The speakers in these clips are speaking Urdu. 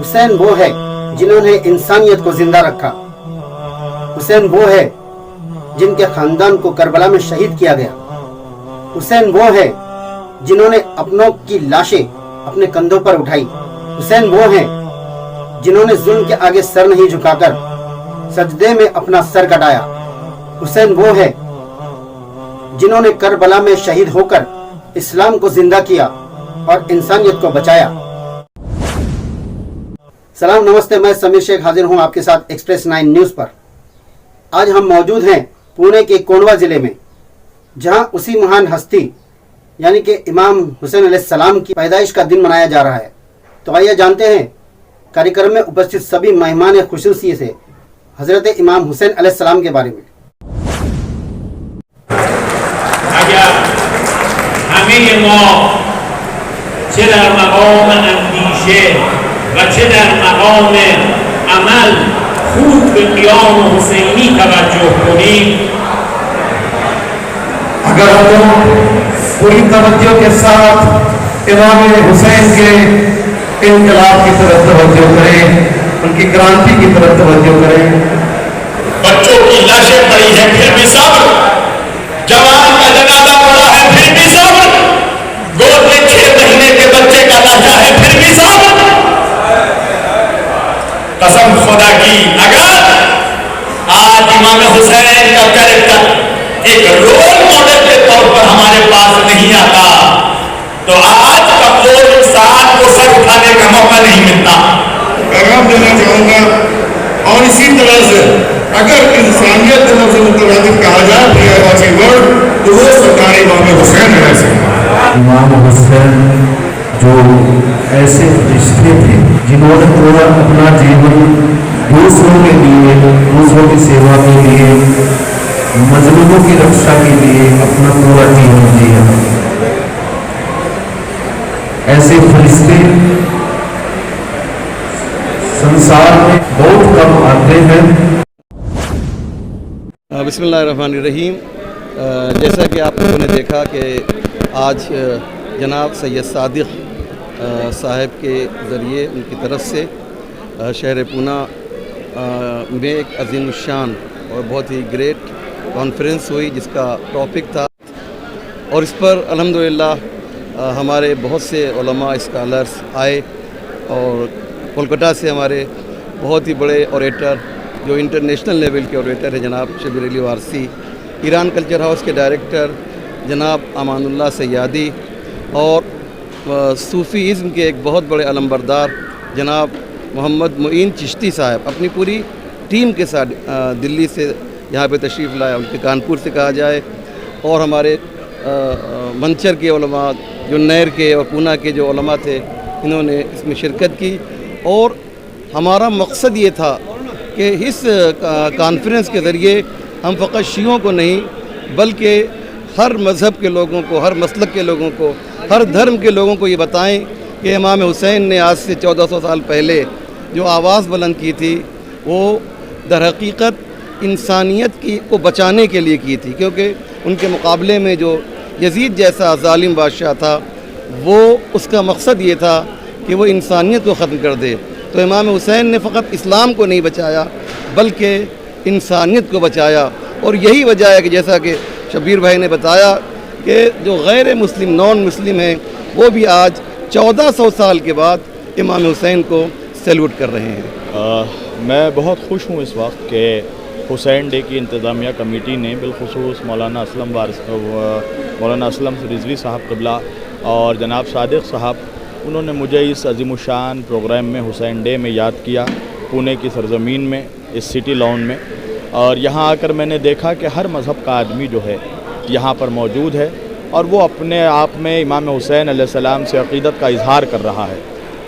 حسین وہ ہے جنہوں نے انسانیت کو زندہ رکھا. حسین وہ ہے جن کے خاندان کو کربلا میں شہید کیا گیا. حسین وہ ہے جنہوں نے اپنوں کی لاشیں اپنے کندھوں پر اٹھائی. حسین وہ ہیں جنہوں نے ظلم کے آگے سر نہیں جھکا کر سجدے میں اپنا سر کٹایا. حسین وہ ہے جنہوں نے کربلا میں شہید ہو کر اسلام کو زندہ کیا اور انسانیت کو بچایا. سلام نمستے، میں سمیر شیخ حاضر ہوں آپ کے ساتھ ایکسپریس 9 نیوز پر. آج ہم موجود ہیں پونے کے کونڈوا ضلع میں، جہاں اسی مہان ہستی یعنی کہ امام حسین علیہ السلام کی پیدائش کا دن منایا جا رہا ہے. تو آئیے جانتے ہیں کاریکرم میں اپستھت سبھی مہمان خصوصی سے حضرت امام حسین علیہ السلام کے بارے میں. همه ما چه در مقام اندیشه و چه در مقام عمل خوب به قیام حسینی توجه کنیم. اگر ہم پوری توجہ کے ساتھ امام حسین کے انقلاب کی طرف توجہ کریں، ان کی کرانتی کی طرف توجہ کریں. بچوں کی لاشیں پڑی ہیں پھر بھی صبر، جوان کا جنازہ پڑا ہے پھر بھی صبر، گود میں 6 مہینے کے بچے کا لاشا ہے پھر بھی صبر. قسم خدا کی اگر آج امام حسین کا کریکٹر ایک رول ماڈل کے طور پر ہمارے پاس نہیں آتا تو آج کا کوئی انسان کو سر اٹھانے کا موقع نہیں ملتا. پیغام دینا چاہوں گا اور اسی طرح سے اگر انسانیت کے لفظ مترادف کہا جائے پھر ورڈ تو وہ سرکار امام حسین ہے. امام حسین جو ایسے فرشتے تھے جنہوں نے پورا اپنا جیون دوسروں کے لیے، دوسروں کی سیوا کے لیے، مظلوموں کی رکشا کے لیے اپنا پورا جیون دیا. ایسے فرشتے سنسار میں بہت کم آتے ہیں. بسم اللہ الرحمن الرحیم. جیسا کہ آپ لوگوں نے دیکھا کہ آج جناب سید صادق صاحب کے ذریعے ان کی طرف سے شہر پونا میں ایک عظیم الشان اور بہت ہی گریٹ کانفرنس ہوئی جس کا ٹاپک تھا، اور اس پر الحمدللہ ہمارے بہت سے علماء اسکالرس آئے، اور کولکتہ سے ہمارے بہت ہی بڑے اوریٹر جو انٹرنیشنل لیول کے اوریٹر ہیں جناب شبیر علی وارسی، ایران کلچر ہاؤس کے ڈائریکٹر جناب امان اللہ سیادی، اور صوفی ازم کے ایک بہت بڑے علمبردار جناب محمد معین چشتی صاحب اپنی پوری ٹیم کے ساتھ دلی سے یہاں پہ تشریف لائے، ان کے کانپور سے کہا جائے، اور ہمارے منچر کے علماء جو نیر کے اور پونا کے جو علماء تھے انہوں نے اس میں شرکت کی. اور ہمارا مقصد یہ تھا کہ اس کانفرنس کے ذریعے ہم فقط شیعوں کو نہیں بلکہ ہر مذہب کے لوگوں کو، ہر مسلک کے لوگوں کو، ہر دھرم کے لوگوں کو یہ بتائیں کہ امام حسین نے آج سے 1400 سال پہلے جو آواز بلند کی تھی وہ در حقیقت انسانیت کو بچانے کے لیے کی تھی، کیونکہ ان کے مقابلے میں جو یزید جیسا ظالم بادشاہ تھا وہ اس کا مقصد یہ تھا کہ وہ انسانیت کو ختم کر دے. تو امام حسین نے فقط اسلام کو نہیں بچایا بلکہ انسانیت کو بچایا. اور یہی وجہ ہے کہ جیسا کہ شبیر بھائی نے بتایا کہ جو غیر مسلم نان مسلم ہیں وہ بھی آج 1400 سال کے بعد امام حسین کو سیلوٹ کر رہے ہیں. میں بہت خوش ہوں اس وقت کہ حسین ڈے کی انتظامیہ کمیٹی نے بالخصوص مولانا اسلم رضوی صاحب قبلہ اور جناب صادق صاحب، انہوں نے مجھے اس عظیم الشان پروگرام میں حسین ڈے میں یاد کیا پونے کی سرزمین میں، اس سٹی لان میں. اور یہاں آ کر میں نے دیکھا کہ ہر مذہب کا آدمی جو ہے یہاں پر موجود ہے اور وہ اپنے آپ میں امام حسین علیہ السلام سے عقیدت کا اظہار کر رہا ہے.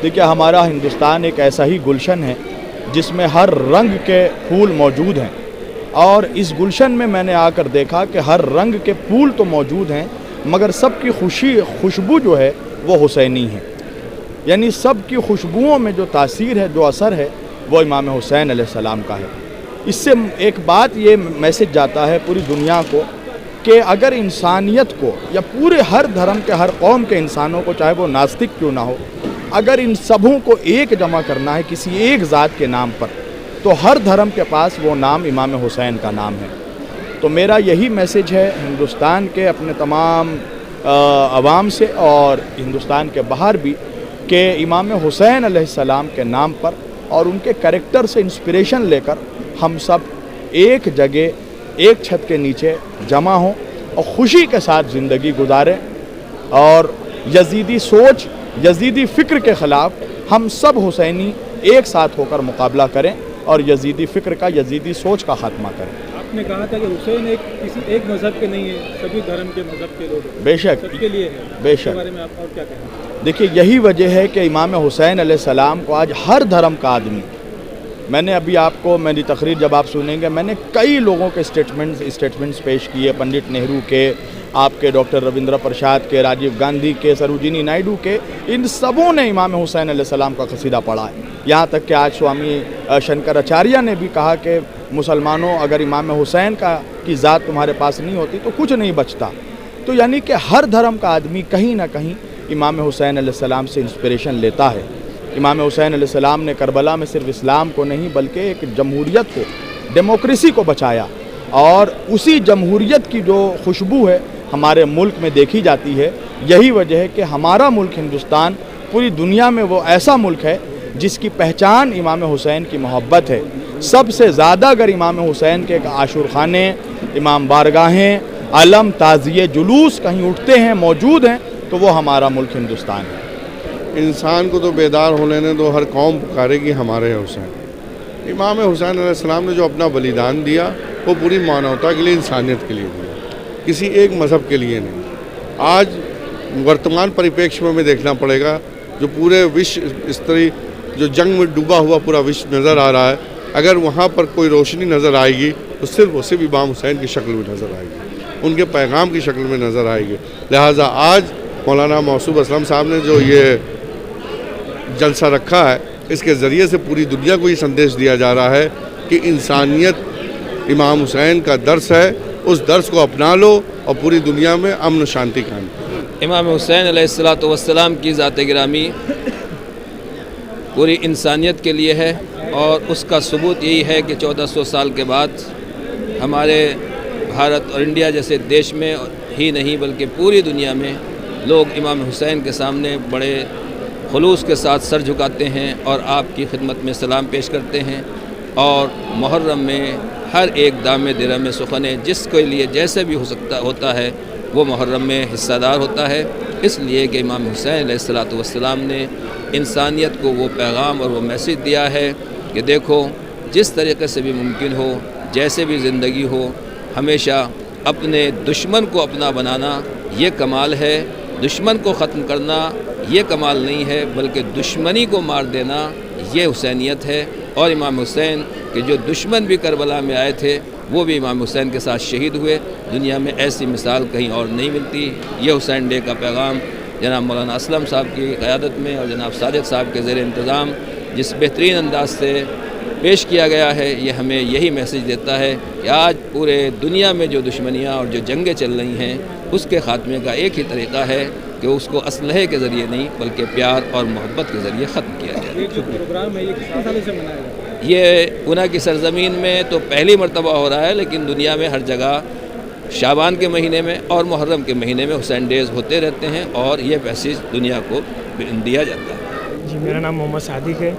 دیکھیے ہمارا ہندوستان ایک ایسا ہی گلشن ہے جس میں ہر رنگ کے پھول موجود ہیں، اور اس گلشن میں نے آ کر دیکھا کہ ہر رنگ کے پھول تو موجود ہیں مگر سب کی خوشبو جو ہے وہ حسینی ہے. یعنی سب کی خوشبوؤں میں جو تاثیر ہے، جو اثر ہے، وہ امام حسین علیہ السلام کا ہے. اس سے ایک بات یہ میسج جاتا ہے پوری دنیا کو کہ اگر انسانیت کو یا پورے ہر دھرم کے ہر قوم کے انسانوں کو، چاہے وہ ناستک کیوں نہ ہو، اگر ان سبوں کو ایک جمع کرنا ہے کسی ایک ذات کے نام پر تو ہر دھرم کے پاس وہ نام امام حسین کا نام ہے۔ تو میرا یہی میسج ہے ہندوستان کے اپنے تمام عوام سے اور ہندوستان کے باہر بھی کہ امام حسین علیہ السلام کے نام پر اور ان کے کریکٹر سے انسپریشن لے کر ہم سب ایک جگہ ایک چھت کے نیچے جمع ہوں اور خوشی کے ساتھ زندگی گزاریں، اور یزیدی سوچ یزیدی فکر کے خلاف ہم سب حسینی ایک ساتھ ہو کر مقابلہ کریں اور یزیدی فکر کا یزیدی سوچ کا خاتمہ کریں۔ آپ نے کہا تھا کہ حسین کسی ایک مذہب کے نہیں ہے، سبھی دھرم کے مذہب کے لوگ ہیں، بے شک، سب کے لیے ہے، بے اس کے شک۔ بارے میں آپ اور کیا کہیں گے؟ دیکھیے یہی وجہ ہے کہ امام حسین علیہ السلام کو آج ہر دھرم کا آدمی، میں نے ابھی آپ کو میری تقریر جب آپ سنیں گے میں نے کئی لوگوں کے اسٹیٹمنٹس پیش کیے، پنڈت نہرو کے، آپ کے ڈاکٹر رویندر پرساد کے، راجیو گاندھی کے، سروجینی نائیڈو کے، ان سبوں نے امام حسین علیہ السلام کا قصیدہ پڑھا ہے۔ یہاں تک کہ آج سوامی شنکراچاریہ نے بھی کہا کہ مسلمانوں اگر امام حسین کی ذات تمہارے پاس نہیں ہوتی تو کچھ نہیں بچتا۔ تو یعنی کہ ہر دھرم کا آدمی کہیں نہ کہیں امام حسین علیہ السلام سے انسپریشن لیتا ہے۔ امام حسین علیہ السلام نے کربلا میں صرف اسلام کو نہیں بلکہ ایک جمہوریت کو، ڈیموکریسی کو بچایا، اور اسی جمہوریت کی جو خوشبو ہے ہمارے ملک میں دیکھی جاتی ہے۔ یہی وجہ ہے کہ ہمارا ملک ہندوستان پوری دنیا میں وہ ایسا ملک ہے جس کی پہچان امام حسین کی محبت ہے۔ سب سے زیادہ اگر امام حسین کے عاشور خانے، امام بارگاہیں، علم، تعزیے، جلوس کہیں اٹھتے ہیں، موجود ہیں، تو وہ ہمارا ملک ہندوستان ہے۔ انسان کو تو بیدار ہو لینے دو، ہر قوم پکارے گی ہمارے حسین۔ امام حسین علیہ السلام نے جو اپنا بلیدان دیا وہ پوری مانوتا کے لیے، انسانیت کے لیے دیا، کسی ایک مذہب کے لیے نہیں۔ آج ورتمان پریپیکش میں ہمیں دیکھنا پڑے گا، جو پورے وش اس طرح جو جنگ میں ڈوبا ہوا پورا وش نظر آ رہا ہے، اگر وہاں پر کوئی روشنی نظر آئے گی تو صرف امام حسین کی شکل میں نظر آئے گی، ان کے پیغام کی شکل میں نظر آئے گی۔ لہٰذا آج مولانا موصوف اسلم صاحب نے جو یہ جلسہ رکھا ہے، اس کے ذریعے سے پوری دنیا کو یہ سندیش دیا جا رہا ہے کہ انسانیت امام حسین کا درس ہے، اس درس کو اپنا لو اور پوری دنیا میں امن و شانتی قائم کرو۔ امام حسین علیہ السلام کی ذات گرامی پوری انسانیت کے لیے ہے، اور اس کا ثبوت یہی ہے کہ 1400 سال کے بعد ہمارے بھارت اور انڈیا جیسے دیش میں ہی نہیں بلکہ پوری دنیا میں لوگ امام حسین کے سامنے بڑے خلوص کے ساتھ سر جھکاتے ہیں اور آپ کی خدمت میں سلام پیش کرتے ہیں، اور محرم میں ہر ایک دام درہم سخن جس کے لیے جیسے بھی ہوتا ہے وہ محرم میں حصہ دار ہوتا ہے، اس لیے کہ امام حسین علیہ السلام نے انسانیت کو وہ پیغام اور وہ میسیج دیا ہے کہ دیکھو جس طریقے سے بھی ممکن ہو، جیسے بھی زندگی ہو، ہمیشہ اپنے دشمن کو اپنا بنانا یہ کمال ہے، دشمن کو ختم کرنا یہ کمال نہیں ہے، بلکہ دشمنی کو مار دینا یہ حسینیت ہے۔ اور امام حسین کہ جو دشمن بھی کربلا میں آئے تھے وہ بھی امام حسین کے ساتھ شہید ہوئے، دنیا میں ایسی مثال کہیں اور نہیں ملتی۔ یہ حسین ڈے کا پیغام جناب مولانا اسلم صاحب کی قیادت میں اور جناب صادق صاحب کے زیر انتظام جس بہترین انداز سے پیش کیا گیا ہے، یہ ہمیں یہی میسیج دیتا ہے کہ آج پورے دنیا میں جو دشمنیاں اور جو جنگیں چل رہی ہیں اس کے خاتمے کا ایک ہی طریقہ ہے کہ اس کو اسلحے کے ذریعے نہیں بلکہ پیار اور محبت کے ذریعے ختم کیا جائے۔ یہ جو پروگرام ہے یہ کتنے سالوں سے منایا جاتا ہے؟ یہ پونا کی سرزمین میں تو پہلی مرتبہ ہو رہا ہے، لیکن دنیا میں ہر جگہ شعبان کے مہینے میں اور محرم کے مہینے میں حسین ڈیز ہوتے رہتے ہیں، اور یہ میسیج دنیا کو دیا جاتا ہے۔ جی میرا نام محمد صادق ہے۔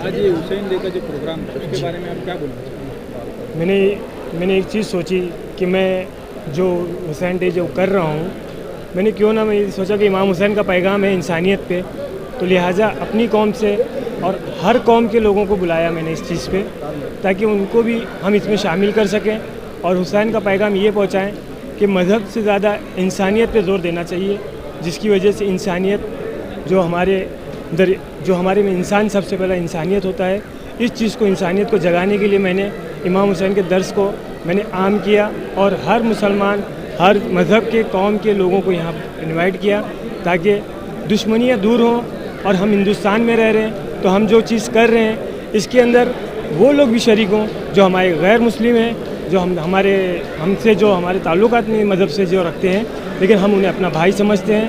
آج یہ حسین ڈے کا جو پروگرام ہے اس کے بارے میں آپ کیا بولنا چاہیں گے؟ میں نے ایک چیز سوچی کہ میں جو حسین ڈے جو کر رہا ہوں، میں نے کیوں نہ میں سوچا کہ امام حسین کا پیغام ہے انسانیت پہ، تو لہٰذا اپنی قوم سے اور ہر قوم کے لوگوں کو بلایا میں نے اس چیز پہ تاکہ ان کو بھی ہم اس میں شامل کر سکیں اور حسین کا پیغام یہ پہنچائیں کہ مذہب سے زیادہ انسانیت پہ زور دینا چاہیے، جس کی وجہ سے انسانیت جو ہمارے میں انسان سب سے پہلا انسانیت ہوتا ہے، اس چیز کو انسانیت کو جگانے کے لیے میں نے امام حسین کے درس کو میں نے عام کیا اور ہر مسلمان ہر مذہب کے قوم کے لوگوں کو یہاں انوائٹ کیا تاکہ دشمنیاں دور ہوں، اور ہم ہندوستان میں رہ رہے ہیں تو ہم جو چیز کر رہے ہیں اس کے اندر وہ لوگ بھی شریک ہوں جو ہمارے غیر مسلم ہیں، جو ہم سے جو ہمارے تعلقات نہیں مذہب سے جو رکھتے ہیں، لیکن ہم انہیں اپنا بھائی سمجھتے ہیں